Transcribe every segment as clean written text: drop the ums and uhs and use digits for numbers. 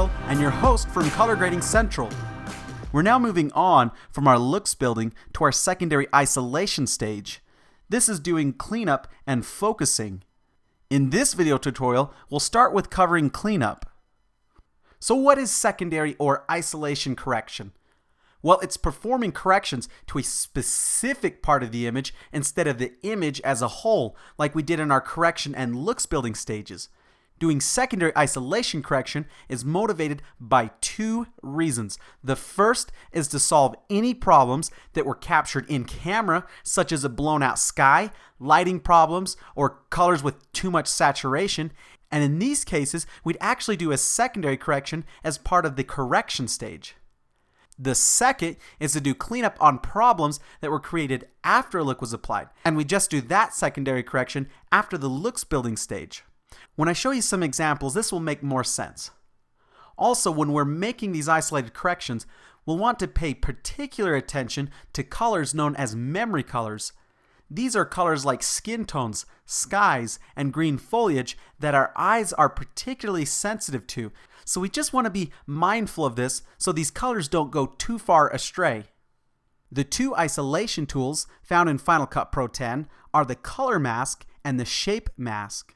Riddle and your host from Color Grading Central. We're now moving on from our looks building to our secondary isolation stage. This is doing cleanup and focusing. In this video tutorial, we'll start with covering cleanup. So what is secondary or isolation correction? Well, it's performing corrections to a specific part of the image instead of the image as a whole, like we did in our correction and looks building stages. Doing secondary isolation correction is motivated by two reasons. The first is to solve any problems that were captured in camera, such as a blown out sky, lighting problems, or colors with too much saturation. And in these cases, we'd actually do a secondary correction as part of the correction stage. The second is to do cleanup on problems that were created after a look was applied. And we just do that secondary correction after the looks building stage. When I show you some examples, this will make more sense. Also, when we're making these isolated corrections, we'll want to pay particular attention to colors known as memory colors. These are colors like skin tones, skies, and green foliage that our eyes are particularly sensitive to. So we just want to be mindful of this so these colors don't go too far astray. The two isolation tools found in Final Cut Pro X are the color mask and the shape mask.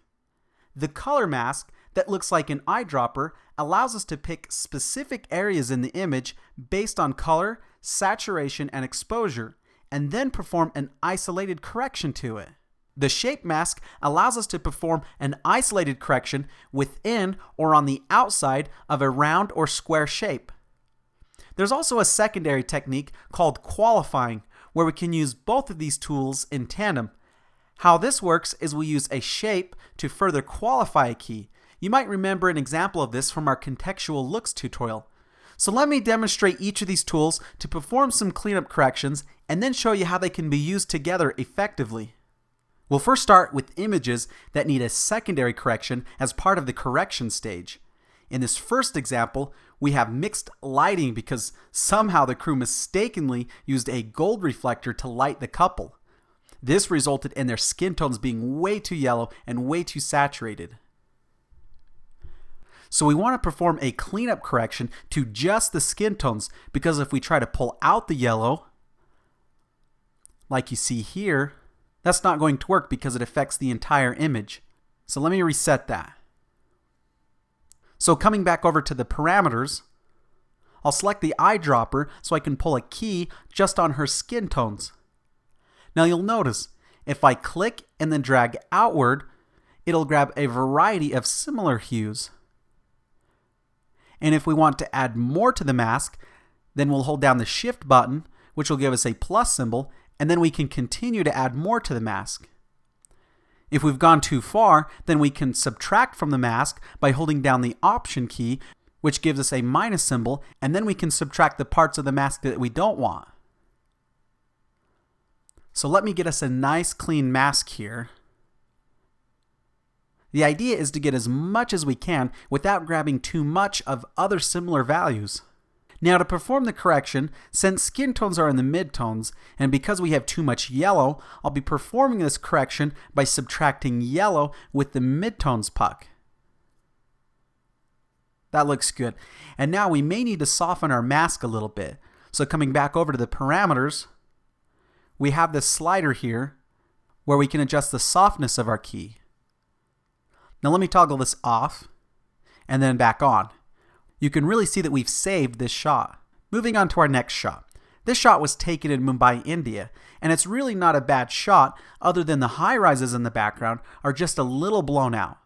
The color mask that looks like an eyedropper allows us to pick specific areas in the image based on color, saturation, and exposure, and then perform an isolated correction to it. The shape mask allows us to perform an isolated correction within or on the outside of a round or square shape. There's also a secondary technique called qualifying, where we can use both of these tools in tandem. How this works is we use a shape to further qualify a key. You might remember an example of this from our contextual looks tutorial. So let me demonstrate each of these tools to perform some cleanup corrections and then show you how they can be used together effectively. We'll first start with images that need a secondary correction as part of the correction stage. In this first example, we have mixed lighting because somehow the crew mistakenly used a gold reflector to light the couple. This resulted in their skin tones being way too yellow and way too saturated. So we want to perform a cleanup correction to just the skin tones, because if we try to pull out the yellow, like you see here, that's not going to work because it affects the entire image. So let me reset that. So coming back over to the parameters, I'll select the eyedropper so I can pull a key just on her skin tones. Now you'll notice, if I click and then drag outward, it'll grab a variety of similar hues. And if we want to add more to the mask, then we'll hold down the Shift button, which will give us a plus symbol, and then we can continue to add more to the mask. If we've gone too far, then we can subtract from the mask by holding down the Option key, which gives us a minus symbol, and then we can subtract the parts of the mask that we don't want. So let me get us a nice clean mask here. The idea is to get as much as we can without grabbing too much of other similar values. Now to perform the correction, since skin tones are in the midtones, and because we have too much yellow, I'll be performing this correction by subtracting yellow with the midtones puck. That looks good. And now we may need to soften our mask a little bit. So coming back over to the parameters, we have this slider here where we can adjust the softness of our key. Now let me toggle this off and then back on. You can really see that we've saved this shot. Moving on to our next shot. This shot was taken in Mumbai, India, and it's really not a bad shot other than the high rises in the background are just a little blown out.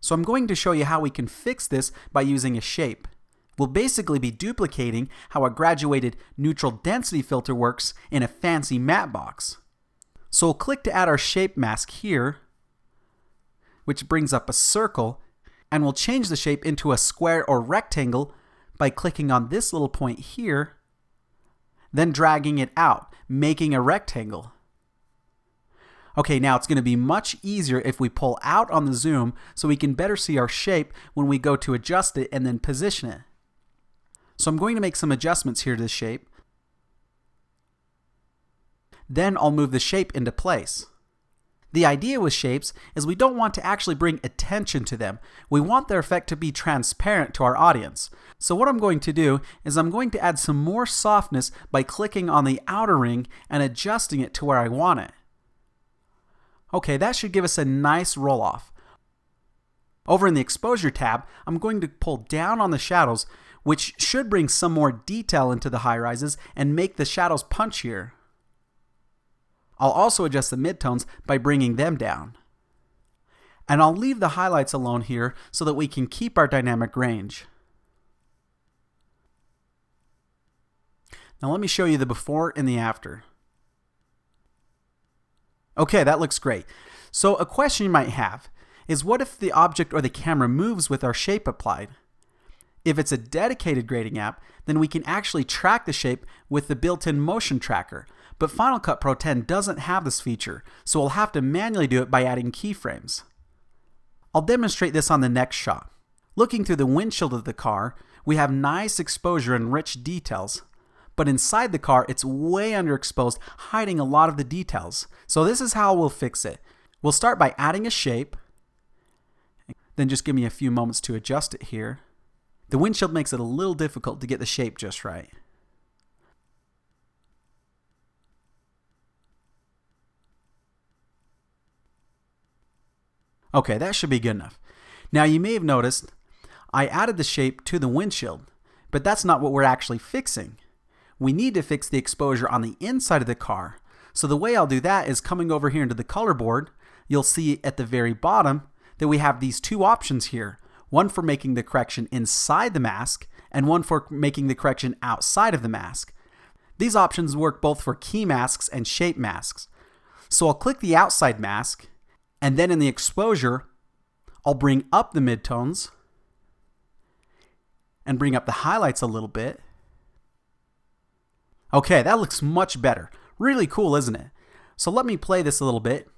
So I'm going to show you how we can fix this by using a shape. We'll basically be duplicating how a graduated neutral density filter works in a fancy matte box. So we'll click to add our shape mask here, which brings up a circle, and we'll change the shape into a square or rectangle by clicking on this little point here, then dragging it out, making a rectangle. Okay, now it's going to be much easier if we pull out on the zoom so we can better see our shape when we go to adjust it and then position it. So I'm going to make some adjustments here to the shape. Then I'll move the shape into place. The idea with shapes is we don't want to actually bring attention to them. We want their effect to be transparent to our audience. So what I'm going to do is I'm going to add some more softness by clicking on the outer ring and adjusting it to where I want it. Okay, that should give us a nice roll off. Over in the exposure tab, I'm going to pull down on the shadows, which should bring some more detail into the high rises and make the shadows punchier. I'll also adjust the midtones by bringing them down. And I'll leave the highlights alone here so that we can keep our dynamic range. Now let me show you the before and the after. Okay, that looks great. So a question you might have is, what if the object or the camera moves with our shape applied? If it's a dedicated grading app, then we can actually track the shape with the built-in motion tracker. But Final Cut Pro 10 doesn't have this feature, so we'll have to manually do it by adding keyframes. I'll demonstrate this on the next shot. Looking through the windshield of the car, we have nice exposure and rich details. But inside the car, it's way underexposed, hiding a lot of the details. So this is how we'll fix it. We'll start by adding a shape. Then just give me a few moments to adjust it here. The windshield makes it a little difficult to get the shape just right. Okay, that should be good enough. Now you may have noticed I added the shape to the windshield, but that's not what we're actually fixing. We need to fix the exposure on the inside of the car. So the way I'll do that is coming over here into the color board. You'll see at the very bottom that we have these two options here. One for making the correction inside the mask and one for making the correction outside of the mask. These options work both for key masks and shape masks. So I'll click the outside mask, and then in the exposure, I'll bring up the midtones and bring up the highlights a little bit. Okay, that looks much better. Really cool, isn't it? So let me play this a little bit,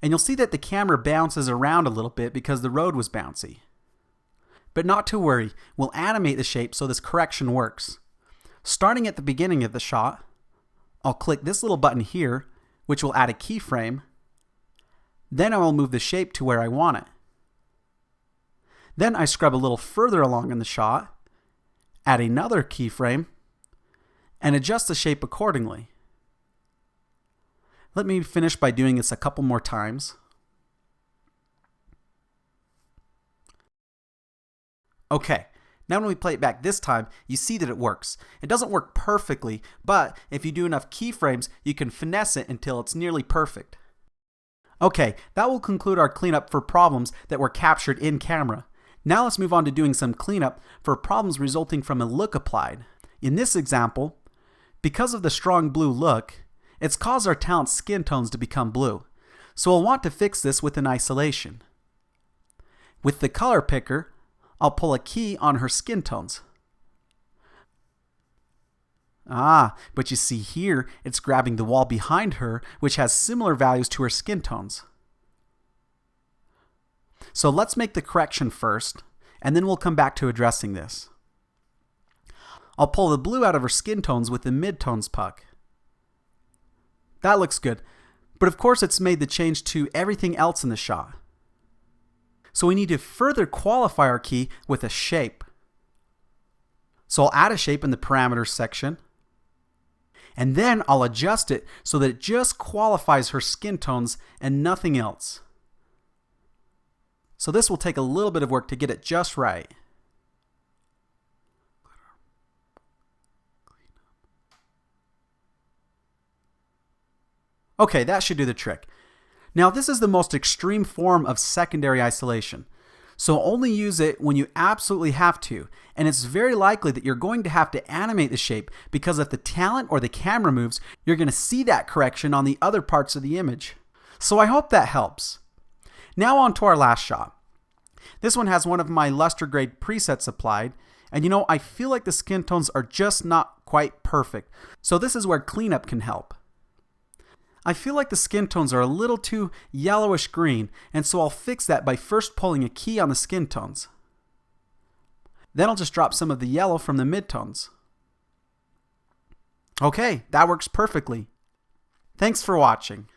and you'll see that the camera bounces around a little bit because the road was bouncy. But not to worry, we'll animate the shape so this correction works. Starting at the beginning of the shot, I'll click this little button here, which will add a keyframe. Then I will move the shape to where I want it. Then I scrub a little further along in the shot, add another keyframe, and adjust the shape accordingly. Let me finish by doing this a couple more times. Okay, now when we play it back this time, you see that it works. It doesn't work perfectly, but if you do enough keyframes, you can finesse it until it's nearly perfect. Okay, that will conclude our cleanup for problems that were captured in camera. Now let's move on to doing some cleanup for problems resulting from a look applied. In this example, because of the strong blue look, it's caused our talent's skin tones to become blue. So we'll want to fix this with an isolation. With the color picker, I'll pull a key on her skin tones. But you see here, it's grabbing the wall behind her, which has similar values to her skin tones. So let's make the correction first, and then we'll come back to addressing this. I'll pull the blue out of her skin tones with the midtones puck. That looks good, but of course it's made the change to everything else in the shot. So we need to further qualify our key with a shape. So I'll add a shape in the parameters section, and then I'll adjust it so that it just qualifies her skin tones and nothing else. So this will take a little bit of work to get it just right. Okay, that should do the trick. Now this is the most extreme form of secondary isolation. So only use it when you absolutely have to, and it's very likely that you're going to have to animate the shape because if the talent or the camera moves, you're going to see that correction on the other parts of the image. So I hope that helps. Now on to our last shot. This one has one of my luster grade presets applied, and you know, I feel like the skin tones are just not quite perfect. So this is where cleanup can help. I feel like the skin tones are a little too yellowish green, and so I'll fix that by first pulling a key on the skin tones. Then I'll just drop some of the yellow from the midtones. Okay, that works perfectly. Thanks for watching.